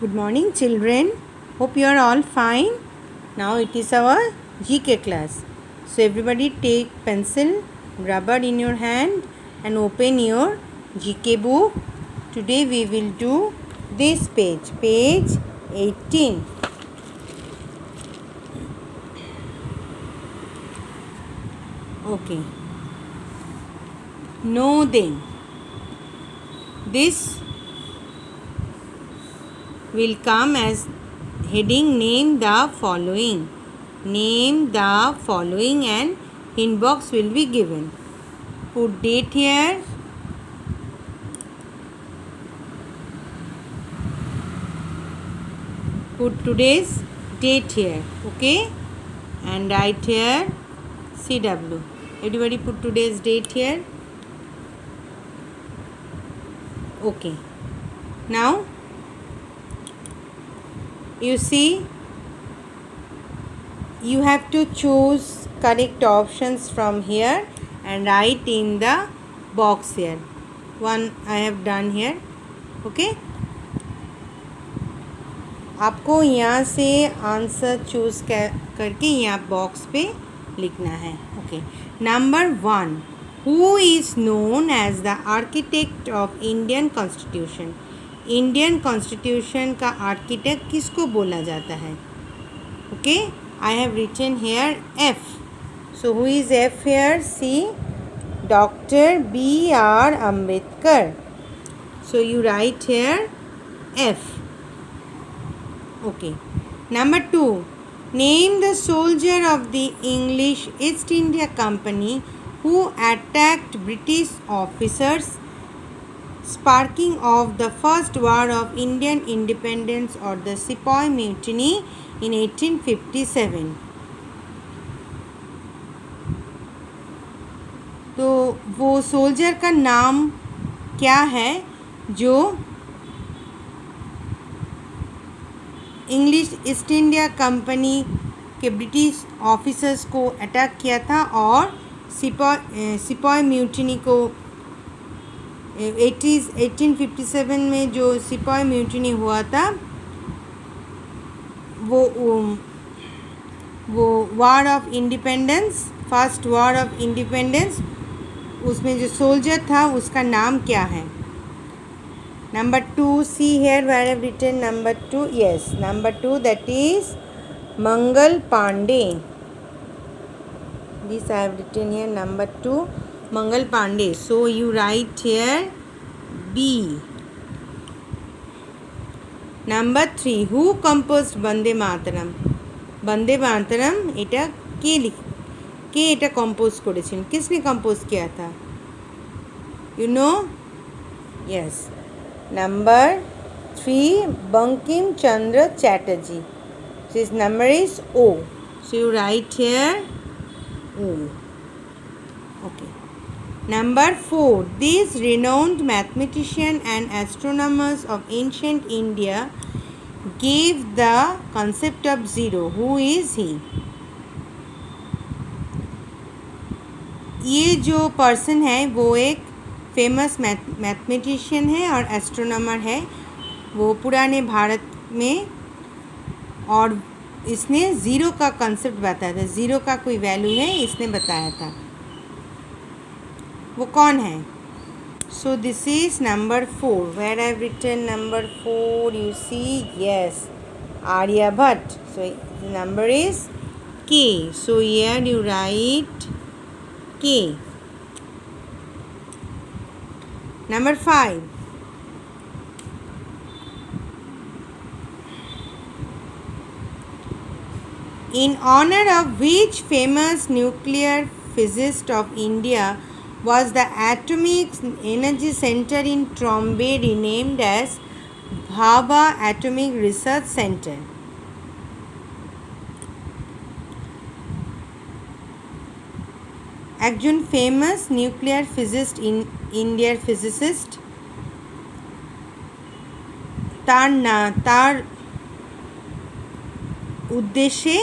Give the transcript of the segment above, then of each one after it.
Good morning, children. Hope you are all fine. Now it is our GK class. So everybody take pencil, rubber in your hand and open your GK book. Today we will do this page, page 18. Okay. Know them. This will come as heading name the following. Name the following and hint box will be given. Put date here. Put today's date here. Okay. And write here CW. Everybody put today's date here. Okay. Now you see, you have to choose correct options from here and write in the box here. One I have done here. Okay. आपको यहाँ से answer choose करके यहाँ box पे लिखना है. Okay. Number 1. Who is known as the architect of Indian constitution. Indian constitution का architect किसको बोला जाता है? Okay. I have written here F. So who is F here? C. Doctor B.R. Ambedkar. So you write here F. Okay. Number 2. Name the soldier of the English East India Company who attacked British officers, sparking off the first war of Indian independence or the Sepoy Mutiny in 1857. तो वो soldier का नाम क्या है जो English east India company के British officers को attack किया था और सिपॉय म्यूटिनी को 1857 में जो सिपॉय म्यूटिनी हुआ था वो war of independence, first war of independence, उसमें जो सोल्जर था उसका नाम क्या है? Number 2, see here where I have written number 2. Yes, number 2, that is Mangal Pandey. This I have written here, number 2, Mangal Pandey. So you write here B. Number 3, who composed Bande Mataram? Bande Mataram এটা কে এটা compose করেছেন? किसने compose किया था? You know? Yes. Number 3, Bankim Chandra Chatterjee. His number is O. So you write here O. Okay. Number 4, these renowned mathematicians and astronomers of ancient India gave the concept of zero. Who is he? ये जो person है वो एक famous mathematician है और astronomer है. वो पुराने भारत में, और इसने ज़ीरो का कंसेप्ट बताया था. ज़ीरो का कोई वैल्यू है इसने बताया था. वो कौन है? So this is number 4. Where I have written number 4? You see, yes, Aryabhatta. So number is K. So here you write K. Number 5. In honor of which famous nuclear physicist of India was the Atomic Energy Center in Trombay renamed as Bhabha Atomic Research Center? একজন famous nuclear physicist ইন্ডিয়ার physicist, তার উদ্দেশ্যে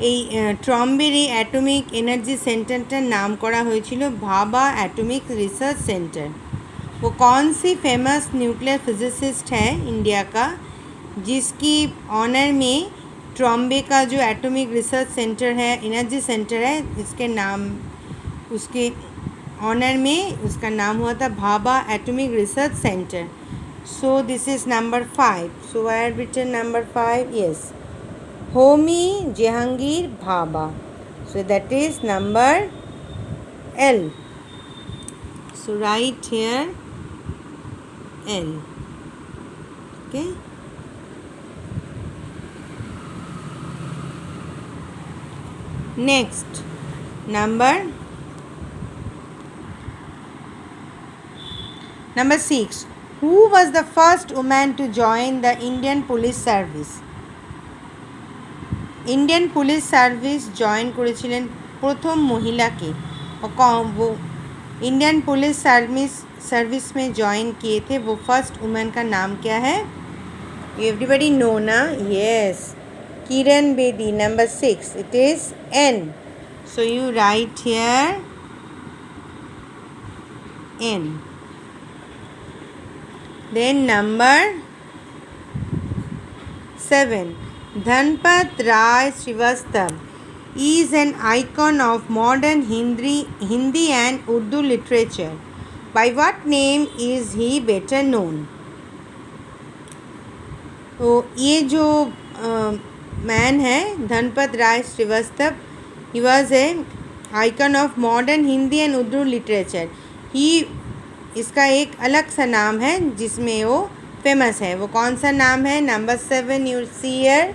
এই ট্রম্বের এই atomic energy सेंटरটার नाम করা হয়েছিল Bhabha atomic research centre. वो कौन सी फेमस न्यूक्लियर फिजिसिस्ट है इंडिया का जिसकी ऑनर में ट्रॉम्बे का जो एटॉमिक रिसर्च सेंटर है, एनर्जी सेंटर है, इसके नाम, उसके ऑनर में उसका नाम हुआ था Bhabha atomic research centre. So this is number 5. So I have written number 5. Yes, Homi Jahangir Bhabha. So that is number L. So write here L. Okay. Next, number 6. Who was the first woman to join the Indian Police Service? Indian police service join करेছিলেন प्रथम महिला के, और वो Indian police service में join किए थे, वो फर्स्ट वुमेन का नाम क्या है? एवरीबडी नो ना? Yes, Kiran Bedi. Number 6, it is N. So you write here N. Then number 7. Dhanpat Rai Srivastava is an icon of modern Hindi and Urdu literature. By what name is he better known? तो ये जो man है Dhanpat Rai Srivastava, he was a icon of modern Hindi and Urdu literature. इसका एक अलग सा नाम है जिसमें वो फेमस है. वो कौन सा नाम है? Number 7 you see here.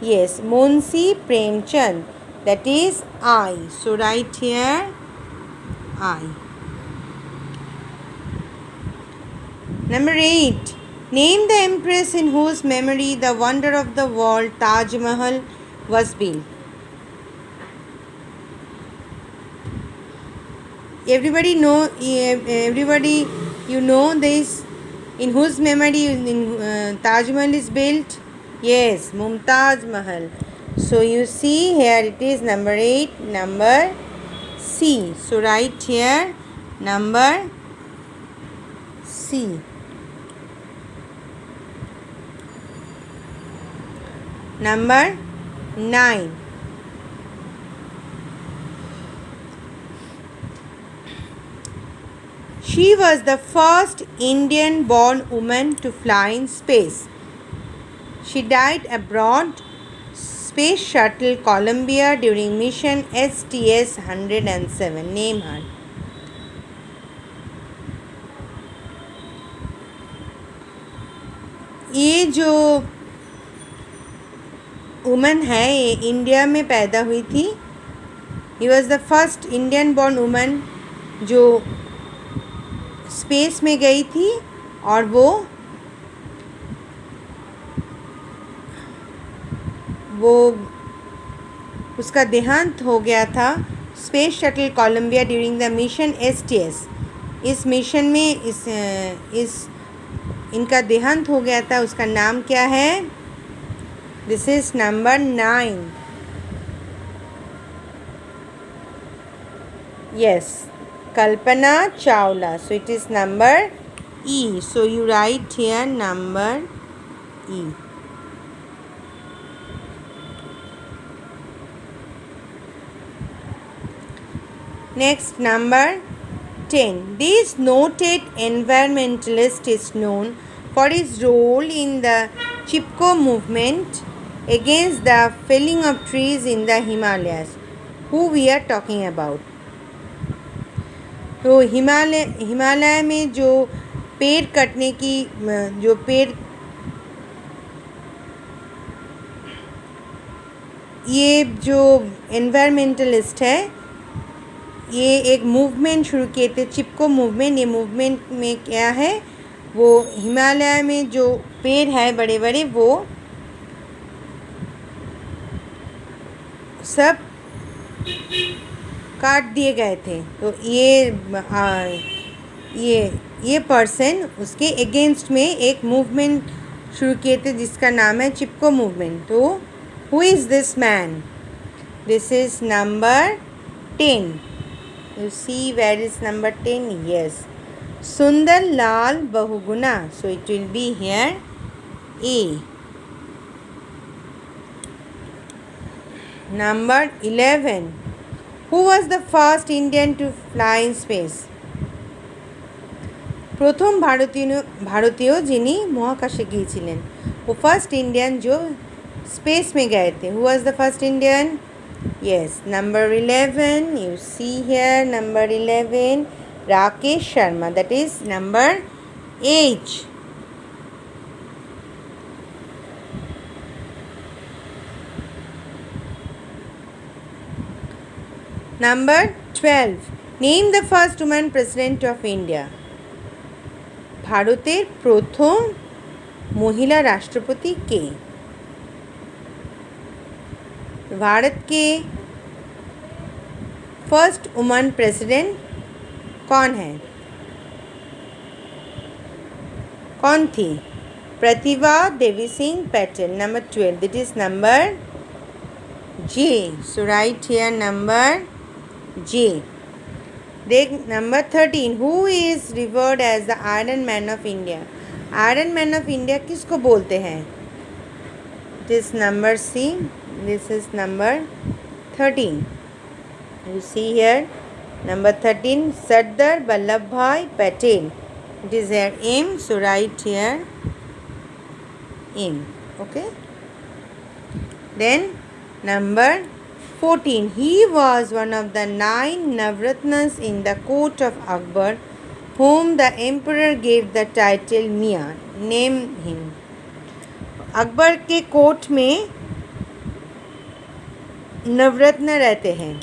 Yes, Munshi Premchand. That is I. So right here I. Number 8. Name the empress in whose memory the wonder of the world Taj Mahal was built. Everybody you know this. In whose memory Taj Mahal is built? Yes, Mumtaz Mahal. So you see here it is number 8, number C. So write here number C. Number 9. She was the first Indian-born woman to fly in space. She died aboard Space Shuttle Columbia during mission STS-107. Name her. ये जो woman है ये India में पैदा हुई थी. He was the first Indian born woman जो space में गई थी और वो उसका देहांत हो गया था space shuttle Columbia during the mission STS. इस मिशन में इनका देहांत हो गया था. उसका नाम क्या है? This is number 9. Yes, Kalpana Chawla. So it is number E. So you write here number E. Next, number 10. This noted environmentalist is known for his role in the Chipko movement against the felling of trees in the Himalayas. Who we are talking about? तो हिमालय में जो पेड़ कटने की जो पेड़ ये जो एनवायरमेंटलिस्ट है ये एक मूवमेंट शुरू किए थे, चिपको मूवमेंट. ये मूवमेंट में क्या है? वो हिमालय में जो पेड़ है बड़े बड़े वो सब काट दिए गए थे. तो ये पर्सन उसके अगेंस्ट में एक मूवमेंट शुरू किए थे जिसका नाम है चिपको मूवमेंट. तो who is this man? This is number 10. You see where is number 10? Yes, Sundar Lal Bahuguna. So it will be here A. Number 11. Who was the first Indian to fly in space? प्रथम भारतीय जिन्हीं महाकाशे गए, वो first Indian जो space में गए थे. Who was the first Indian? Yes, number 11. You see here, number 11, Rakesh Sharma. That is number H. Number 12. Name the first woman president of India. ভারতের প্রথম মহিলা রাষ্ট্রপতি কে? भारत के फर्स्ट वुमन प्रेसिडेंट कौन है? कौन थी? Pratibha Devi Singh Patel. Number 12. That is number J. So write here number J. Then number 13. Who is revered as the Iron Man of India? Iron Man of India किसको बोलते हैं? This number C. This is number 13. You see here number 13, Sardar Vallabhbhai Patel. It is their aim. So write here aim. Okay. Then number 14. He was one of the 9 Navratnas in the court of Akbar, whom the emperor gave the title Mia. Name him. Akbar के court में नवरत्न रहते हैं,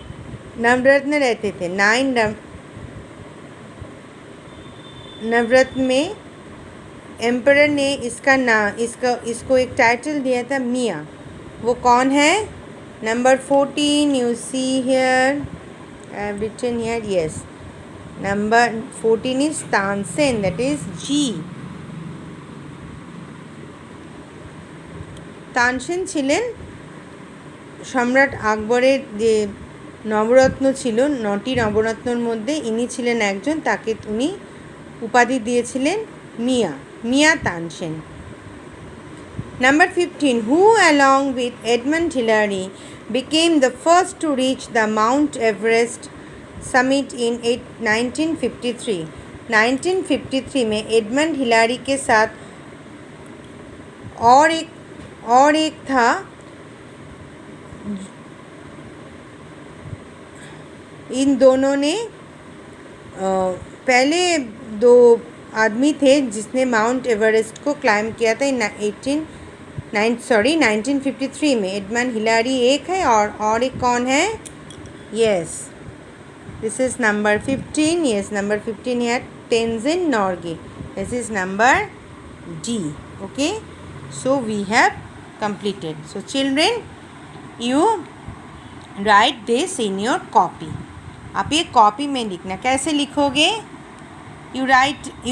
नवरत्न रहते थे. 9 नवरत्न में emperor ने इसको एक टाइटल दिया था मियाँ. वो कौन है? Number 14. You see here, I have written here. Yes, number 14 is Tansen. That is G. Tansen ছিলেন সম্রাট আকবরের যে নবরত্ন ছিল, 9টি নবরত্নর মধ্যে ইনি ছিলেন একজন. তাকে উনি উপাধি দিয়েছিলেন মিয়া Tansen. Number 15. Who along with Edmund Hillary became the first to reach the Mount Everest summit in 1953? 1953 में एडमंड हिलारी के साथ और एक था. इन दोनों ने पहले 2 आदमी थे जिसने माउंट एवरेस्ट को क्लाइम किया था 1953 में. एडमंड हिलारी एक है और एक कौन है? Yes, this is number 15. Yes, number 15 है Tenzing Norgay. This is number D. Okay, so we have completed. So children, you write this in your copy. आप ये कॉपी में लिखना. कैसे लिखोगे? You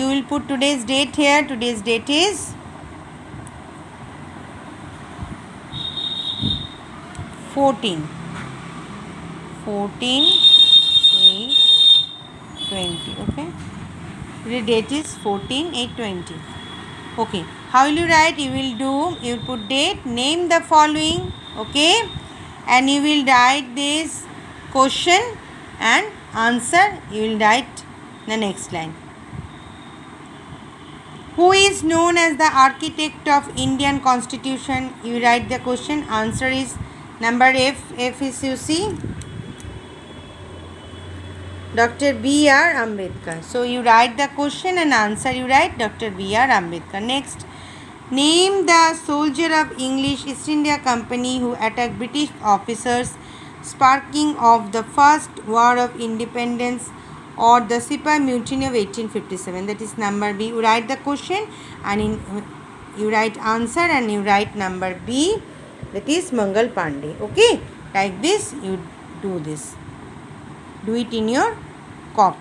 will put today's date here. Today's date is 14/8/20. Okay, today's date is 14/8/20. Okay, how will you write? You will put date, name the following, okay, and you will write this question and answer. You will write the next line. Who is known as the architect of Indian Constitution? You write the question. Answer is number F. F is, you see, Dr. B.R. Ambedkar. So you write the question and answer. You write Dr. B.R. Ambedkar. Next, name the soldier of English East India Company who attacked British officers, sparking of the First War of Independence or the Sipa Mutiny of 1857. That is number B. You write the question and you write answer and you write number B. That is Mangal Pandey. Okay, like this you do this. Do it in your copy.